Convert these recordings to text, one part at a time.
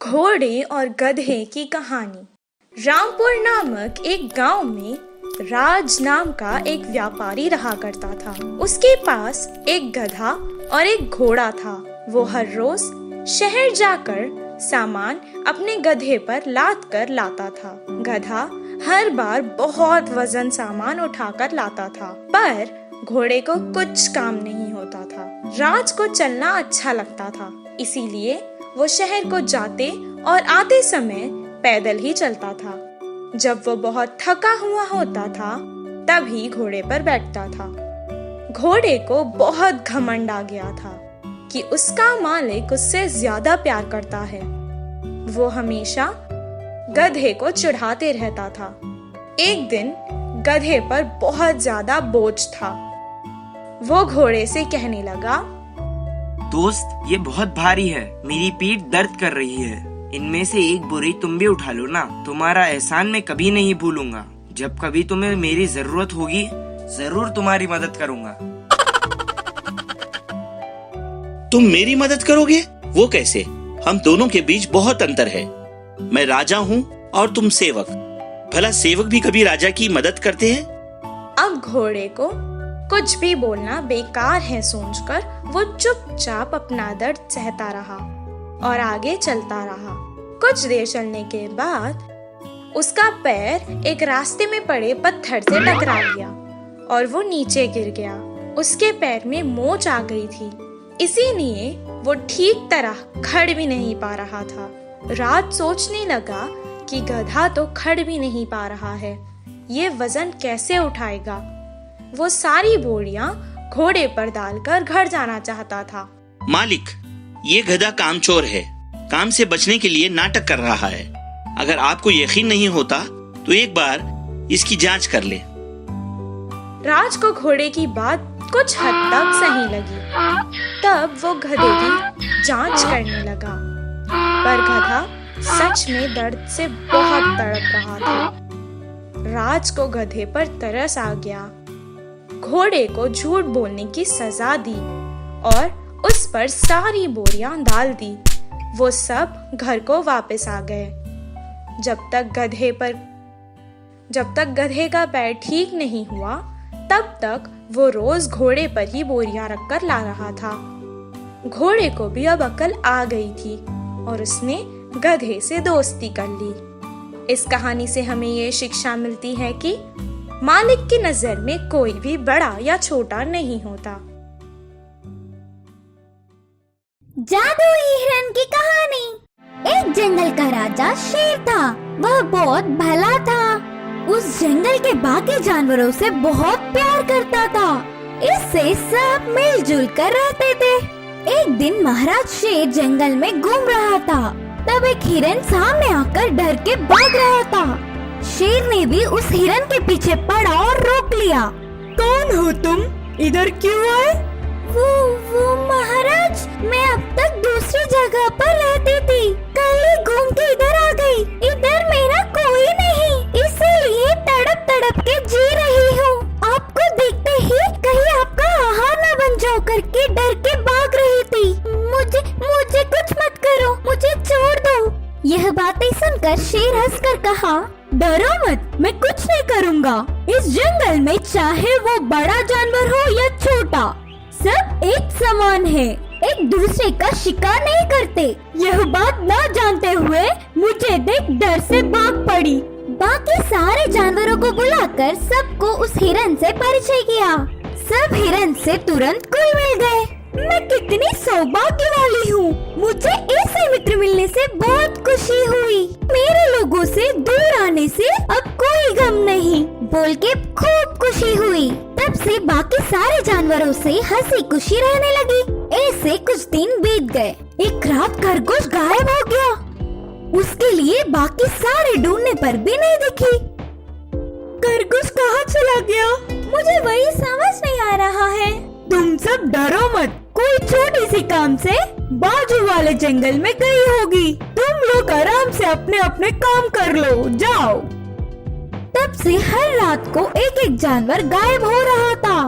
घोड़े और गधे की कहानी। रामपुर नामक एक गांव में राज नाम का एक व्यापारी रहा करता था। उसके पास एक गधा और एक घोड़ा था। वो हर रोज शहर जाकर सामान अपने गधे पर लाद कर लाता था। गधा हर बार बहुत वजन सामान उठाकर लाता था, पर घोड़े को कुछ काम नहीं होता था। राज को चलना अच्छा लगता था, इसीलिए वो शहर को जाते और आते समय पैदल ही चलता था। जब वो बहुत थका हुआ होता था, तभी घोड़े पर बैठता था। घोड़े को बहुत घमंड आ गया था कि उसका मालिक उससे ज्यादा प्यार करता है। वो हमेशा गधे को चिढ़ाते रहता था। एक दिन गधे पर बहुत ज्यादा बोझ था। वो घोड़े से कहने लगा, दोस्त, ये बहुत भारी है, मेरी पीठ दर्द कर रही है। इनमें से एक बोरी तुम भी उठा लो ना। तुम्हारा एहसान मैं कभी नहीं भूलूंगा। जब कभी तुम्हें मेरी जरूरत होगी, जरूर तुम्हारी मदद करूंगा। तुम मेरी मदद करोगे? वो कैसे? हम दोनों के बीच बहुत अंतर है। मैं राजा हूँ और तुम सेवक। भला सेवक भी कभी राजा की मदद करते हैं? अब घोड़े को कुछ भी बोलना बेकार है सोचकर वो चुपचाप अपना दर्द सहता रहा और आगे चलता रहा। कुछ देर चलने के बाद उसका पैर एक रास्ते में पड़े पत्थर से टकरा गया और वो नीचे गिर गया। उसके पैर में मोच आ गई थी, इसीलिए वो ठीक तरह खड़ भी नहीं पा रहा था। राज सोचने लगा कि गधा तो खड़ भी नहीं पा रहा है, ये वजन कैसे उठाएगा। वो सारी बोरियां घोड़े पर डालकर घर जाना चाहता था। मालिक, ये गधा कामचोर है, काम से बचने के लिए नाटक कर रहा है। अगर आपको यकीन नहीं होता तो एक बार इसकी जांच कर ले। राज को घोड़े की बात कुछ हद तक सही लगी। तब वो गधे की जांच करने लगा, पर गधा सच में दर्द से बहुत तड़प रहा था। राज को गधे पर तरस आ गया। घोड़े को झूठ बोलने की सजा दी और उस पर सारी बोरियां डाल दी। वो सब घर को वापस आ गए। जब तक गधे का पैर ठीक नहीं हुआ, तब तक वो रोज घोड़े पर ही बोरियां रखकर ला रहा था। घोड़े को भी अब अकल आ गई थी और उसने गधे से दोस्ती कर ली। इस कहानी से हमें ये शिक्षा मिलती है कि मालिक की नजर में कोई भी बड़ा या छोटा नहीं होता। जादुई हिरन की कहानी। एक जंगल का राजा शेर था। वह बहुत भला था। उस जंगल के बाकी जानवरों से बहुत प्यार करता था। इससे सब मिलजुल कर रहते थे। एक दिन महाराज शेर जंगल में घूम रहा था, तब एक हिरन सामने आकर डर के भाग रहा था। शेर ने भी उस हिरन के पीछे पड़ा और रोक लिया। कौन हो तुम? इधर क्यों आए? वो महाराज, मैं अब तक दूसरी जगह पर रहती थी, कल ही घूम के इधर आ गई। इधर मेरा कोई नहीं, इसीलिए तड़प तड़प के जी रही हूँ। आपको देखते ही कहीं आपका आहार न बन जाओ करके डर के भाग रही थी। मुझे कुछ मत करो, मुझे छोड़ दो। यह बातें सुनकर शेर हंसकर कहा, डरो मत, मैं कुछ नहीं करूँगा। इस जंगल में चाहे वो बड़ा जानवर हो या छोटा, सब एक समान है, एक दूसरे का शिकार नहीं करते। यह बात न जानते हुए मुझे देख डर से भाग पड़ी। बाकी सारे जानवरों को बुलाकर सबको उस हिरन से परिचय किया। सब हिरन से तुरंत घुल मिल गए। मैं कितनी सौभाग्य वाली हूँ, मुझे ऐसे मित्र मिलने से बहुत खुशी हुई। मेरे लोगों से दूर आने से अब कोई गम नहीं, बोल के खूब खुशी हुई। तब से बाकी सारे जानवरों से हंसी खुशी रहने लगी। ऐसे कुछ दिन बीत गए। एक रात खरगोश गायब हो गया। उसके लिए बाकी सारे ढूंढने पर भी नहीं दिखी। खरगोश कहाँ चला गया? मुझे वही समझ नहीं आ रहा है। तुम सब डरो मत, कोई छोटी सी काम से बाजू वाले जंगल में गई होगी। तुम लोग आराम से अपने अपने काम कर लो, जाओ। तब से हर रात को एक एक जानवर गायब हो रहा था।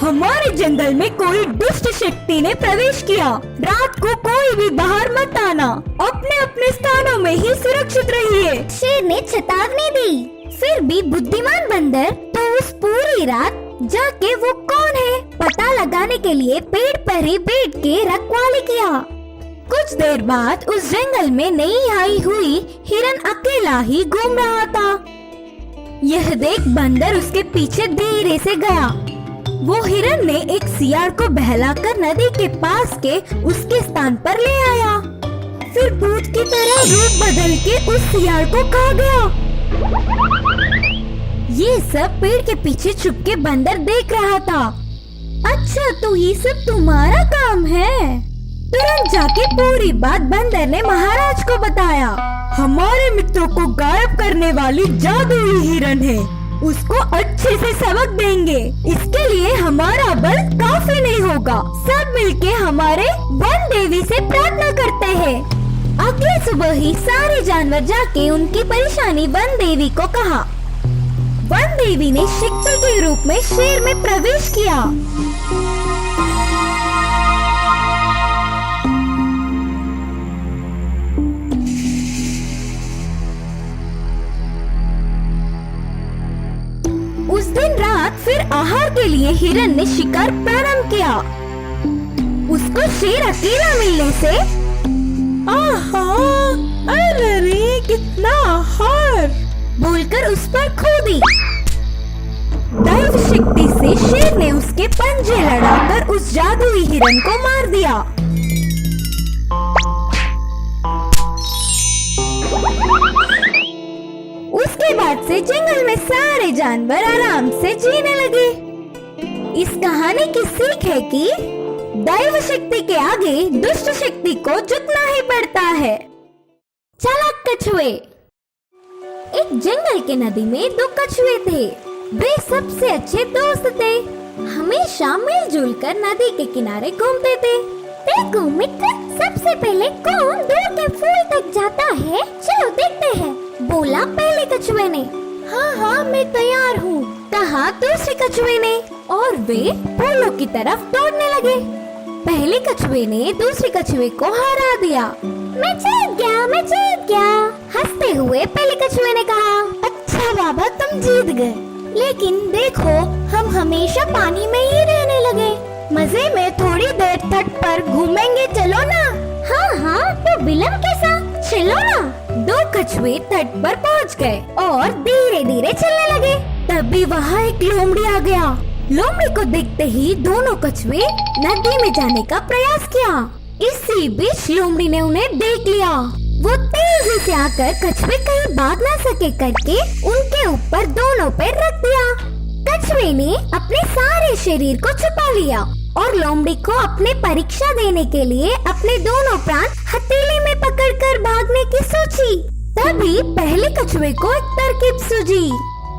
हमारे जंगल में कोई दुष्ट शक्ति ने प्रवेश किया। रात को कोई भी बाहर मत आना, अपने अपने स्थानों में ही सुरक्षित रहिए। शेर ने चेतावनी दी। फिर भी बुद्धिमान बंदर तो उस पूरी रात जाके वो कौन है पता लगाने के लिए पेड़ पर ही बैठ के रखवाली किया। कुछ देर बाद उस जंगल में नई आई हुई हिरन अकेला ही घूम रहा था। यह देख बंदर उसके पीछे धीरे से गया। वो हिरन ने एक सियार को बहलाकर नदी के पास के उसके स्थान पर ले आया। फिर भूत की तरह रूप बदल के उस सियार को खा गया। ये सब पेड़ के पीछे छुप के बंदर देख रहा था। अच्छा, तो ये सब तुम्हारा काम है? तुरंत जाके पूरी बात बंदर ने महाराज को बताया। हमारे मित्रों को गायब करने वाली जादुई हिरन है, उसको अच्छे से सबक देंगे। इसके लिए हमारा बल काफी नहीं होगा। सब मिलके हमारे वन देवी से प्रार्थना करते हैं। अगले सुबह ही सारे जानवर जाके उनकी परेशानी वन देवी को कहा। वन देवी ने शक्ति के रूप में शेर में प्रवेश किया। उस दिन रात फिर आहार के लिए हिरन ने शिकार प्रारंभ किया। उसको शेर अकेला मिलने से आहा, अरे कितना आहार बोलकर उस पर कूदी। दैव शक्ति से शेर ने उसके पंजे लड़ाकर उस जादुई हिरन को मार दिया। उसके बाद से जंगल में सारे जानवर आराम से जीने लगे। इस कहानी की सीख है कि दैव शक्ति के आगे दुष्ट शक्ति को झुकना ही पड़ता है। चालाक कछुए। एक जंगल के नदी में दो कछुए थे। वे सबसे अच्छे दोस्त थे। हमेशा मिलजुल कर नदी के किनारे घूमते थे। देखो मित्र, सबसे पहले कौन दूर के फूल तक जाता है, चलो देखते हैं, बोला पहले कछुए ने। हाँ हाँ, मैं तैयार हूँ, कहा दूसरे कछुए ने, और वे फूलों की तरफ दौड़ने लगे। पहले कछुए ने दूसरे कछुए को हरा दिया। मैं जीत गया, हंसते हुए पहले कछुए ने कहा। अच्छा बाबा, तुम जीत गए, लेकिन देखो हम हमेशा पानी में ही रहने लगे। मजे में थोड़ी देर तट पर घूमेंगे, चलो ना। हाँ हाँ, तो विलम्ब कैसा, चलो ना। दो कछुए तट पर पहुँच गए और धीरे धीरे चलने लगे। तभी वहाँ एक लोमड़ी आ गया। लोमड़ी को देखते ही दोनों कछुए नदी में जाने का प्रयास किया। इसी बीच लोमड़ी ने उन्हें देख लिया। वो तेजी से आकर कछुए कहीं भाग न सके करके उनके ऊपर दोनों पैर रख दिया। कछुए ने अपने सारे शरीर को छुपा लिया और लोमड़ी को अपने परीक्षा देने के लिए अपने दोनों प्राण हथेली में पकड़कर भागने की सोची। तभी पहले कछुए को एक तरकीब सूझी।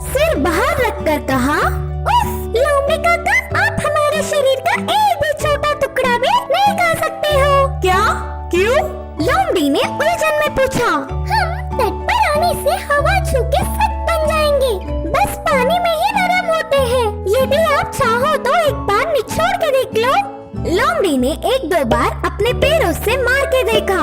सिर बाहर रखकर कहा, उफ लोमड़ी काका, आप हमारे शरीर का एक भी छोटा टुकड़ा भी नहीं खा सकते हो। क्या? क्यों? लोमड़ी ने उलझन में पूछा। हम तट पर आने से हवा छू के सख्त बन जाएंगे, बस पानी में ही नरम होते हैं। यदि आप चाहो तो एक बार निचोड़ के देख लो। लोमड़ी ने एक दो बार अपने पैरों से मार के देखा।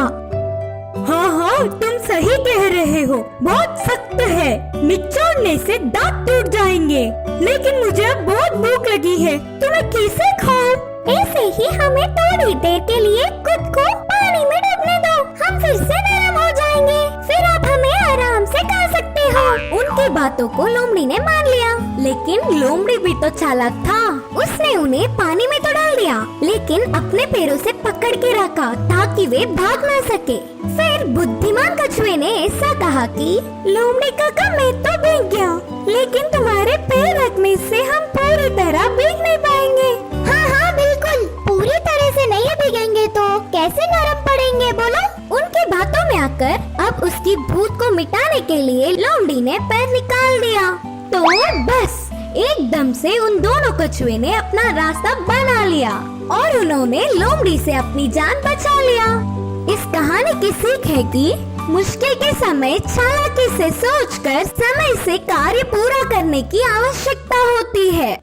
हाँ हाँ, तुम सही कह रहे हो, बहुत सख्त है, निचोड़ने से दांत टूट जाएंगे। लेकिन मुझे अब बहुत भूख लगी है, तो मैं कैसे खाऊं? ऐसे ही हमें थोड़ी देर के लिए खुद को पानी में डूबने दो, हम फिर से नरम हो जाएंगे, फिर आप हमें आराम से खा सकते हो। उनकी बातों को लोमड़ी ने मान लिया, लेकिन लोमड़ी भी तो चालाक था। उसने उन्हें पानी में तो डाल दिया, लेकिन अपने पैरों से पकड़ के रखा ताकि वे भाग न सके। फिर बुद्धिमान कछुए ने ऐसा कहा कि लोमड़ी काका, मैं तो भीग गया, लेकिन तुम्हारे पैर रखने से हम पूरी तरह भीग नहीं पाएंगे। हाँ हाँ बिल्कुल, पूरी तरह से नहीं भीगेंगे तो कैसे नरम पड़ेंगे बोलो। उनकी बातों में आकर अब उसकी भूत को मिटाने के लिए लोमड़ी ने पैर निकाल दिया। तो बस एकदम से उन दोनों कछुए ने अपना रास्ता बना लिया और उन्होंने लोमड़ी से अपनी जान बचा लिया। इस कहानी की सीख है कि मुश्किल के समय चालाकी से सोचकर समय से कार्य पूरा करने की आवश्यकता होती है।